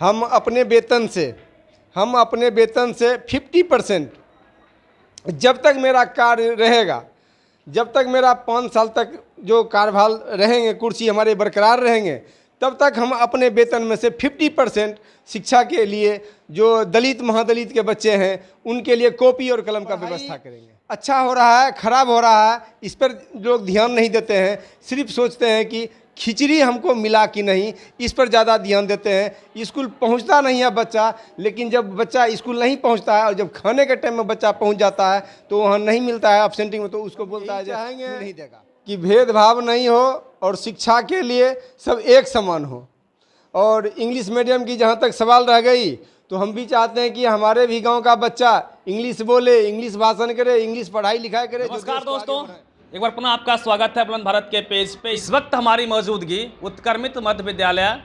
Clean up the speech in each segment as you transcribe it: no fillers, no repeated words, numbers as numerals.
हम अपने वेतन से 50% जब तक मेरा कार्य रहेगा, जब तक मेरा 5 साल तक जो कार्यभार रहेंगे, कुर्सी हमारे बरकरार रहेंगे, तब तक हम अपने वेतन में से 50% शिक्षा के लिए जो दलित महादलित के बच्चे हैं उनके लिए कॉपी और कलम का व्यवस्था करेंगे। अच्छा हो रहा है, खराब हो रहा है, इस पर लोग ध्यान नहीं देते हैं, सिर्फ सोचते हैं कि खिचड़ी हमको मिला कि नहीं, इस पर ज़्यादा ध्यान देते हैं। स्कूल पहुंचता नहीं है बच्चा, लेकिन जब बच्चा स्कूल नहीं पहुंचता है और जब खाने के टाइम में बच्चा पहुंच जाता है तो वहाँ नहीं मिलता है एब्सेंटिंग में, तो उसको बोलता है चाहेंगे नहीं देगा कि भेदभाव नहीं हो और शिक्षा के लिए सब एक समान हो। और इंग्लिश मीडियम की जहाँ तक सवाल रह गई, तो हम भी चाहते हैं कि हमारे भी गांव का बच्चा इंग्लिश बोले, इंग्लिश भाषण करे, इंग्लिश पढ़ाई लिखाई करे। नमस्कार दोस्तों, एक बार पुनः आपका स्वागत है बुलंद भारत के पेज पे। इस वक्त हमारी मौजूदगी उत्क्रमित मध्य विद्यालय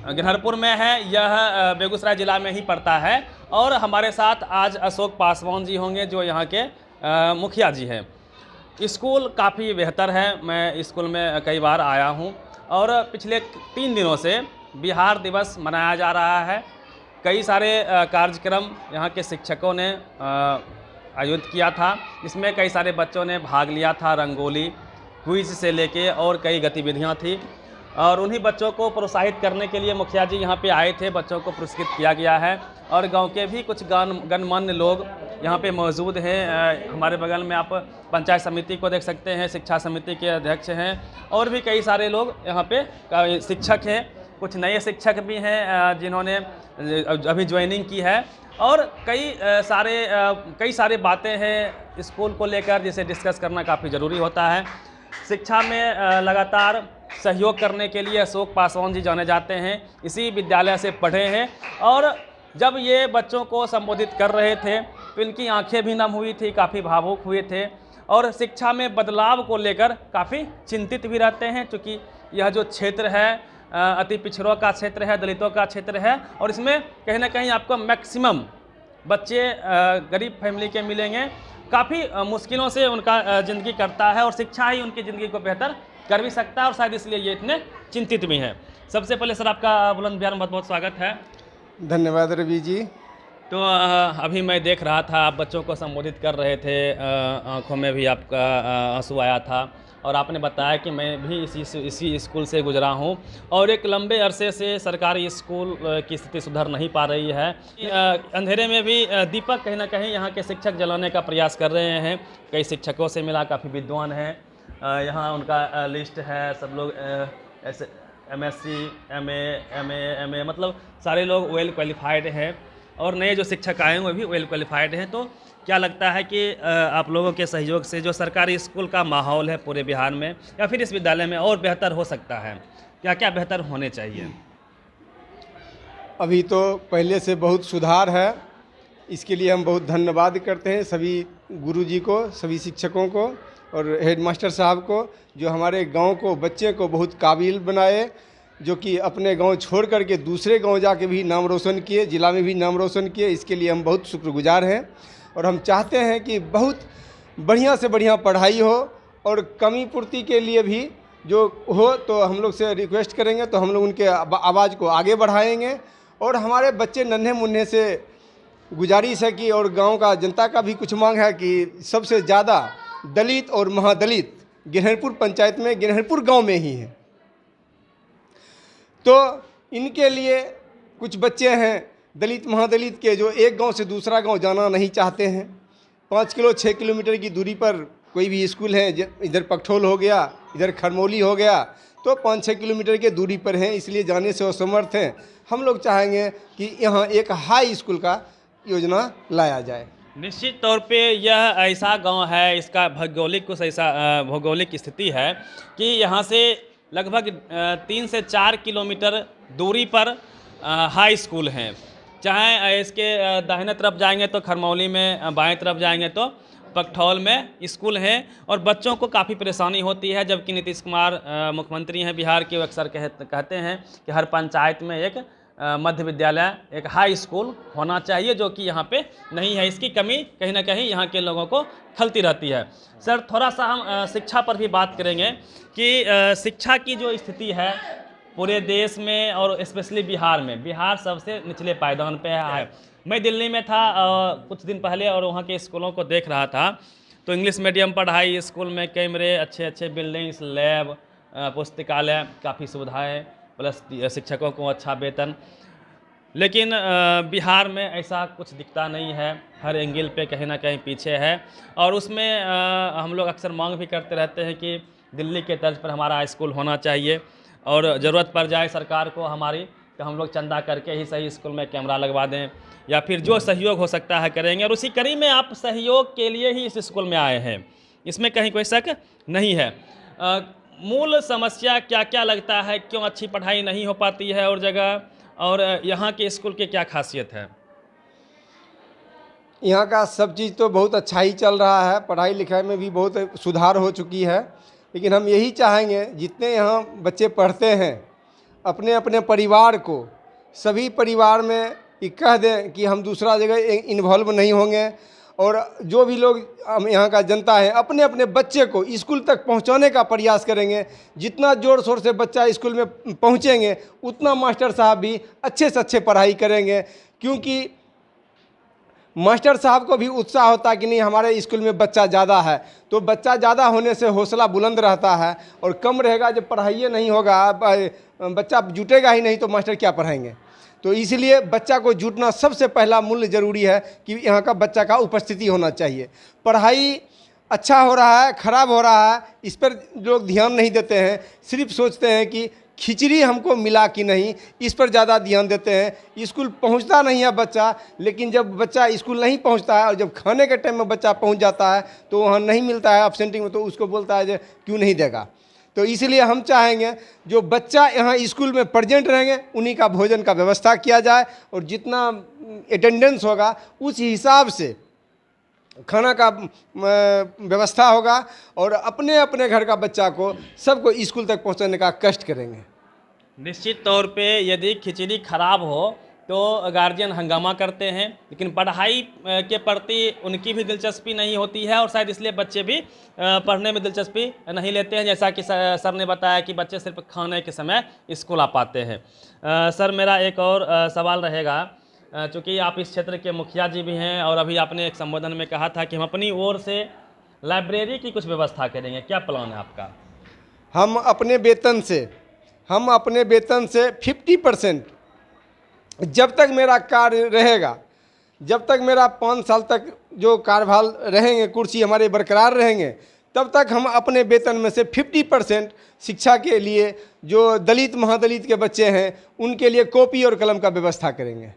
गिरहरपुर में है। यह बेगूसराय जिला में ही पड़ता है और हमारे साथ आज अशोक पासवान जी होंगे जो यहाँ के मुखिया जी हैं। स्कूल काफ़ी बेहतर है, मैं स्कूल में कई बार आया हूँ और पिछले 3 दिनों से बिहार दिवस मनाया जा रहा है। कई सारे कार्यक्रम यहाँ के शिक्षकों ने आयोजित किया था, इसमें कई सारे बच्चों ने भाग लिया था। रंगोली, क्विज से लेके और कई गतिविधियाँ थी और उन्हीं बच्चों को प्रोत्साहित करने के लिए मुखिया जी यहाँ पे आए थे। बच्चों को पुरस्कृत किया गया है और गांव के भी कुछ गणमान्य लोग यहाँ पे मौजूद हैं। हमारे बगल में आप पंचायत समिति को देख सकते हैं, शिक्षा समिति के अध्यक्ष हैं और भी कई सारे लोग यहाँ पे शिक्षक हैं। कुछ नए शिक्षक भी हैं जिन्होंने अभी ज्वाइनिंग की है और कई सारे बातें हैं स्कूल को लेकर जिसे डिस्कस करना काफ़ी ज़रूरी होता है। शिक्षा में लगातार सहयोग करने के लिए अशोक पासवान जी जाने जाते हैं, इसी विद्यालय से पढ़े हैं और जब ये बच्चों को संबोधित कर रहे थे तो इनकी आंखें भी नम हुई थी, काफ़ी भावुक हुए थे और शिक्षा में बदलाव को लेकर काफ़ी चिंतित भी रहते हैं, क्योंकि यह जो क्षेत्र है अति पिछड़ों का क्षेत्र है, दलितों का क्षेत्र है और इसमें कहीं ना कहीं आपको मैक्सिमम बच्चे गरीब फैमिली के मिलेंगे। काफ़ी मुश्किलों से उनका ज़िंदगी कटता है और शिक्षा ही उनकी ज़िंदगी को बेहतर कर भी सकता है और शायद इसलिए ये इतने चिंतित भी हैं। सबसे पहले सर आपका बुलंद बिहार में बहुत बहुत स्वागत है। धन्यवाद रवि जी। तो अभी मैं देख रहा था आप बच्चों को संबोधित कर रहे थे, आंखों में भी आपका आंसू आया था और आपने बताया कि मैं भी इसी स्कूल से गुजरा हूं और एक लंबे अरसे से सरकारी स्कूल की स्थिति सुधर नहीं पा रही है। अंधेरे में भी दीपक कहीं ना कहीं यहाँ के शिक्षक जलाने का प्रयास कर रहे हैं। कई शिक्षकों से मिला, काफ़ी विद्वान हैं, यहाँ उनका लिस्ट है। सब लोग ऐसे MSc, MA मतलब सारे लोग वेल क्वालिफाइड हैं और नए जो शिक्षक आए हैं वो भी वेल क्वालिफाइड हैं। तो क्या लगता है कि आप लोगों के सहयोग से जो सरकारी स्कूल का माहौल है पूरे बिहार में या फिर इस विद्यालय में और बेहतर हो सकता है? क्या क्या बेहतर होने चाहिए? अभी तो पहले से बहुत सुधार है, इसके लिए हम बहुत धन्यवाद करते हैं सभी गुरुजी को, सभी शिक्षकों को और हेडमास्टर साहब को, जो हमारे गांव को, बच्चे को बहुत काबिल बनाए, जो कि अपने गांव छोड़ करके दूसरे गांव जाके भी नाम रोशन किए, जिला में भी नाम रोशन किए। इसके लिए हम बहुत शुक्रगुजार हैं और हम चाहते हैं कि बहुत बढ़िया से बढ़िया पढ़ाई हो और कमी पूर्ति के लिए भी जो हो तो हम लोग से रिक्वेस्ट करेंगे, तो हम लोग उनके आवाज़ को आगे बढ़ाएंगे। और हमारे बच्चे नन्हे मुन्ने से गुजारिश है कि और गांव का जनता का भी कुछ मांग है कि सबसे ज़्यादा दलित और महादलित गिरहरपुर पंचायत में, गिरहरपुर गाँव में ही है। तो इनके लिए कुछ बच्चे हैं दलित महादलित के जो एक गांव से दूसरा गांव जाना नहीं चाहते हैं। 6 किलोमीटर की दूरी पर कोई भी स्कूल है, इधर पकठोल हो गया, इधर खरमौली हो गया, तो 5-6 किलोमीटर की दूरी पर हैं, इसलिए जाने से असमर्थ हैं। हम लोग चाहेंगे कि यहाँ एक हाई स्कूल का योजना लाया जाए। निश्चित तौर पे यह ऐसा गांव है, इसका भौगोलिक स्थिति है कि यहाँ से लगभग 3 से 4 किलोमीटर दूरी पर हाई स्कूल हैं। चाहे इसके दाहिने तरफ जाएंगे तो खरमौली में, बाएं तरफ जाएंगे तो पकठौल में स्कूल हैं और बच्चों को काफ़ी परेशानी होती है। जबकि नीतीश कुमार मुख्यमंत्री हैं बिहार के, अक्सर कहते हैं कि हर पंचायत में एक मध्य विद्यालय, एक हाई स्कूल होना चाहिए, जो कि यहाँ पे नहीं है। इसकी कमी कहीं ना कहीं यहाँ के लोगों को खलती रहती है। सर, थोड़ा सा हम शिक्षा पर भी बात करेंगे कि शिक्षा की जो स्थिति है पूरे देश में और स्पेशली बिहार में, बिहार सबसे निचले पायदान पे है। मैं दिल्ली में था कुछ दिन पहले और वहाँ के स्कूलों को देख रहा था, तो इंग्लिश मीडियम पढ़ाई, स्कूल में कैमरे, अच्छे अच्छे बिल्डिंग्स, लैब, पुस्तकालय, काफ़ी सुविधाएं, प्लस शिक्षकों को अच्छा वेतन। लेकिन बिहार में ऐसा कुछ दिखता नहीं है, हर एंगल पे कहीं ना कहीं पीछे है। और उसमें हम लोग अक्सर मांग भी करते रहते हैं कि दिल्ली के तर्ज पर हमारा स्कूल होना चाहिए, और ज़रूरत पड़ जाए सरकार को हमारी तो हम लोग चंदा करके ही सही स्कूल में कैमरा लगवा दें, या फिर जो सहयोग हो सकता है करेंगे। और उसी कड़ी में आप सहयोग के लिए ही इस स्कूल में आए हैं, इसमें कहीं कोई शक नहीं है। मूल समस्या क्या क्या लगता है, क्यों अच्छी पढ़ाई नहीं हो पाती है और जगह, और यहाँ के स्कूल की क्या खासियत है? यहाँ का सब चीज़ तो बहुत अच्छा ही चल रहा है, पढ़ाई लिखाई में भी बहुत सुधार हो चुकी है। लेकिन हम यही चाहेंगे जितने यहाँ बच्चे पढ़ते हैं अपने अपने परिवार को, सभी परिवार में ये कह दें कि हम दूसरा जगह इन्वॉल्व नहीं होंगे, और जो भी लोग हम यहाँ का जनता है अपने अपने बच्चे को स्कूल तक पहुँचाने का प्रयास करेंगे। जितना ज़ोर शोर से बच्चा स्कूल में पहुँचेंगे उतना मास्टर साहब भी अच्छे से अच्छे पढ़ाई करेंगे, क्योंकि मास्टर साहब को भी उत्साह होता है कि नहीं हमारे स्कूल में बच्चा ज़्यादा है, तो बच्चा ज़्यादा होने से हौसला बुलंद रहता है। और कम रहेगा, जब पढ़ाई नहीं होगा, बच्चा जुटेगा ही नहीं तो मास्टर क्या पढ़ाएंगे। तो इसलिए बच्चा को जुटना सबसे पहला मूल्य ज़रूरी है कि यहाँ का बच्चा का उपस्थिति होना चाहिए। पढ़ाई अच्छा हो रहा है, ख़राब हो रहा है, इस पर लोग ध्यान नहीं देते हैं, सिर्फ सोचते हैं कि खिचड़ी हमको मिला कि नहीं, इस पर ज़्यादा ध्यान देते हैं। स्कूल पहुंचता नहीं है बच्चा, लेकिन जब बच्चा स्कूल नहीं पहुंचता है और जब खाने के टाइम में बच्चा पहुंच जाता है तो वहाँ नहीं मिलता है अपसेंटिंग में, तो उसको बोलता है जो क्यों नहीं देगा। तो इसलिए हम चाहेंगे जो बच्चा यहाँ स्कूल में प्रेजेंट रहेंगे उन्हीं का भोजन का व्यवस्था किया जाए, और जितना अटेंडेंस होगा उस हिसाब से खाना का व्यवस्था होगा, और अपने अपने घर का बच्चा को सबको स्कूल तक पहुंचाने का कष्ट करेंगे। निश्चित तौर पे यदि खिचड़ी खराब हो तो गार्जियन हंगामा करते हैं, लेकिन पढ़ाई के प्रति उनकी भी दिलचस्पी नहीं होती है, और शायद इसलिए बच्चे भी पढ़ने में दिलचस्पी नहीं लेते हैं। जैसा कि सर ने बताया कि बच्चे सिर्फ खाने के समय स्कूल आ पाते हैं। सर, मेरा एक और सवाल रहेगा, चूँकि आप इस क्षेत्र के मुखिया जी भी हैं, और अभी आपने एक संबोधन में कहा था कि हम अपनी ओर से लाइब्रेरी की कुछ व्यवस्था करेंगे, क्या प्लान है आपका? हम अपने वेतन से 50% जब तक मेरा कार्य रहेगा, जब तक मेरा 5 साल तक जो कार्यभार रहेंगे, कुर्सी हमारे बरकरार रहेंगे, तब तक हम अपने वेतन में से 50% शिक्षा के लिए जो दलित महादलित के बच्चे हैं उनके लिए कॉपी और कलम का व्यवस्था करेंगे।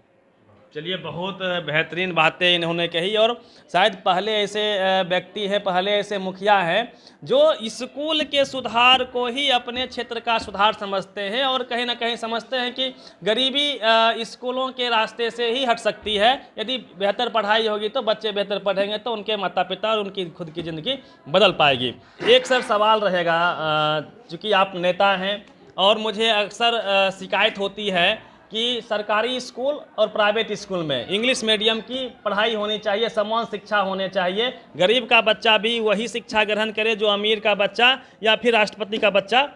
चलिए, बहुत बेहतरीन बातें इन्होंने कही, और शायद पहले ऐसे व्यक्ति हैं, पहले ऐसे मुखिया हैं जो स्कूल के सुधार को ही अपने क्षेत्र का सुधार समझते हैं, और कहीं ना कहीं समझते हैं कि गरीबी स्कूलों के रास्ते से ही हट सकती है। यदि बेहतर पढ़ाई होगी तो बच्चे बेहतर पढ़ेंगे तो उनके माता पिता और उनकी खुद की ज़िंदगी बदल पाएगी। एक सर सवाल रहेगा, चूँकि आप नेता हैं और मुझे अक्सर शिकायत होती है कि सरकारी स्कूल और प्राइवेट स्कूल में इंग्लिश मीडियम की पढ़ाई होनी चाहिए, समान शिक्षा होनी चाहिए, गरीब का बच्चा भी वही शिक्षा ग्रहण करे जो अमीर का बच्चा या फिर राष्ट्रपति का बच्चा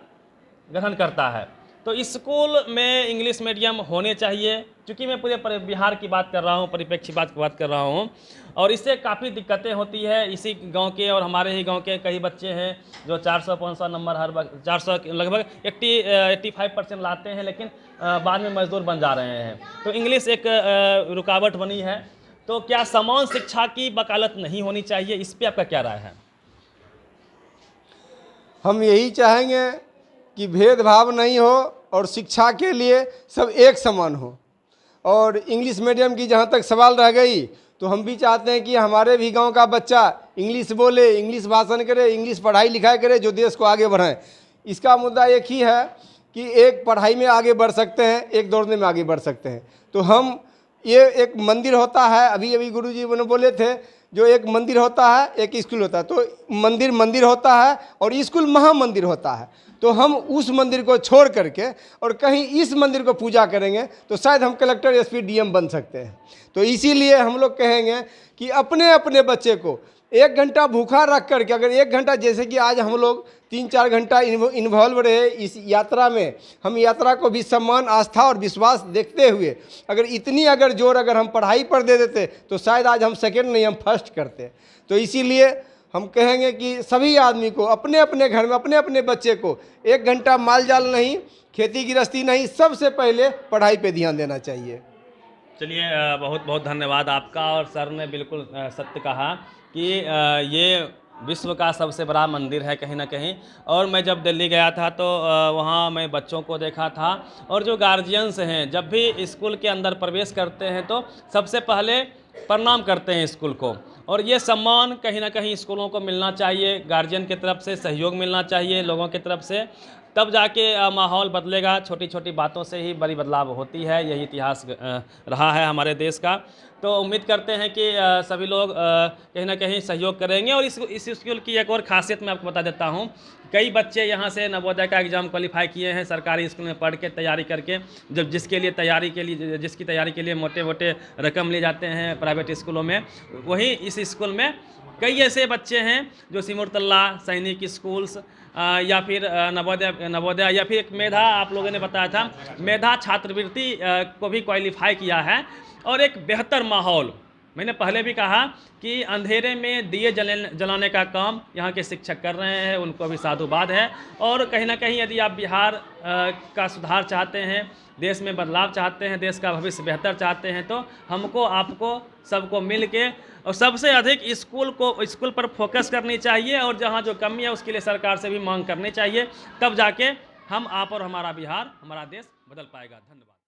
ग्रहण करता है। तो स्कूल में इंग्लिश मीडियम होने चाहिए, क्योंकि मैं पूरे बिहार की बात कर रहा हूँ, परिप्रेक्ष्य बात कर रहा हूँ, और इससे काफ़ी दिक्कतें होती है। इसी गांव के और हमारे ही गांव के कई बच्चे हैं जो 400-500 नंबर हर 400 लगभग 85% लाते हैं, लेकिन बाद में मजदूर बन जा रहे हैं। तो इंग्लिश एक रुकावट बनी है। तो क्या समान शिक्षा की वकालत नहीं होनी चाहिए, इस पर आपका क्या राय है? हम यही चाहेंगे कि भेदभाव नहीं हो और शिक्षा के लिए सब एक समान हो। और इंग्लिश मीडियम की जहाँ तक सवाल रह गई, तो हम भी चाहते हैं कि हमारे भी गांव का बच्चा इंग्लिश बोले, इंग्लिश भाषण करे, इंग्लिश पढ़ाई लिखाई करे, जो देश को आगे बढ़ाएं। इसका मुद्दा एक ही है कि एक पढ़ाई में आगे बढ़ सकते हैं, एक दौड़ने में आगे बढ़ सकते हैं। तो हम ये एक मंदिर होता है, अभी गुरुजी ने बोले थे, जो एक मंदिर होता है एक स्कूल होता है, तो मंदिर होता है और स्कूल महामंदिर होता है। तो हम उस मंदिर को छोड़ करके और कहीं इस मंदिर को पूजा करेंगे तो शायद हम कलेक्टर, एसपी, डीएम बन सकते हैं। तो इसीलिए हम लोग कहेंगे कि अपने अपने बच्चे को 1 घंटा भूखा रख करके, अगर 1 घंटा, जैसे कि आज हम लोग 3-4 घंटा इन्वॉल्व रहे इस यात्रा में, हम यात्रा को भी सम्मान, आस्था और विश्वास देखते हुए अगर इतनी जोर अगर हम पढ़ाई पर दे देते तो शायद आज हम सेकंड नहीं, हम फर्स्ट करते। तो इसीलिए हम कहेंगे कि सभी आदमी को अपने अपने घर में अपने अपने बच्चे को 1 घंटा माल जाल नहीं, खेती गृहस्थी नहीं, सबसे पहले पढ़ाई पे ध्यान देना चाहिए। चलिए, बहुत बहुत धन्यवाद आपका। और सर ने बिल्कुल सत्य कहा कि ये विश्व का सबसे बड़ा मंदिर है कहीं ना कहीं। और मैं जब दिल्ली गया था तो वहाँ मैं बच्चों को देखा था, और जो गार्जियंस हैं जब भी स्कूल के अंदर प्रवेश करते हैं तो सबसे पहले प्रणाम करते हैं स्कूल को। और ये सम्मान कहीं ना कहीं स्कूलों को मिलना चाहिए, गार्जियन की तरफ से सहयोग मिलना चाहिए लोगों की तरफ से, तब जाके माहौल बदलेगा। छोटी छोटी बातों से ही बड़ी बदलाव होती है, यही इतिहास रहा है हमारे देश का। तो उम्मीद करते हैं कि सभी लोग कहीं ना कहीं सहयोग करेंगे। और इस स्कूल की एक और खासियत मैं आपको बता देता हूँ, कई बच्चे यहाँ से नवोदय का एग्ज़ाम क्वालिफाई किए हैं सरकारी स्कूल में पढ़ के, तैयारी करके। जब जिसकी तैयारी के लिए मोटे मोटे रकम लिए जाते हैं प्राइवेट स्कूलों में, वहीं इस स्कूल में कई ऐसे बच्चे हैं जो सिमुरतल्ला, सैनिक स्कूल्स या फिर नवोदय या फिर एक मेधा, आप लोगों ने बताया था, मेधा छात्रवृत्ति को भी क्वालिफाई किया है। और एक बेहतर माहौल, मैंने पहले भी कहा कि अंधेरे में दिए जलाने का काम यहाँ के शिक्षक कर रहे हैं, उनको भी साधुवाद है। और कहीं ना कहीं यदि आप बिहार का सुधार चाहते हैं, देश में बदलाव चाहते हैं, देश का भविष्य बेहतर चाहते हैं, तो हमको, आपको, सबको मिल के और सबसे अधिक स्कूल पर फोकस करनी चाहिए। और जहाँ जो कमी है उसके लिए सरकार से भी मांग करनी चाहिए, तब जाके हम, आप और हमारा बिहार, हमारा देश बदल पाएगा। धन्यवाद।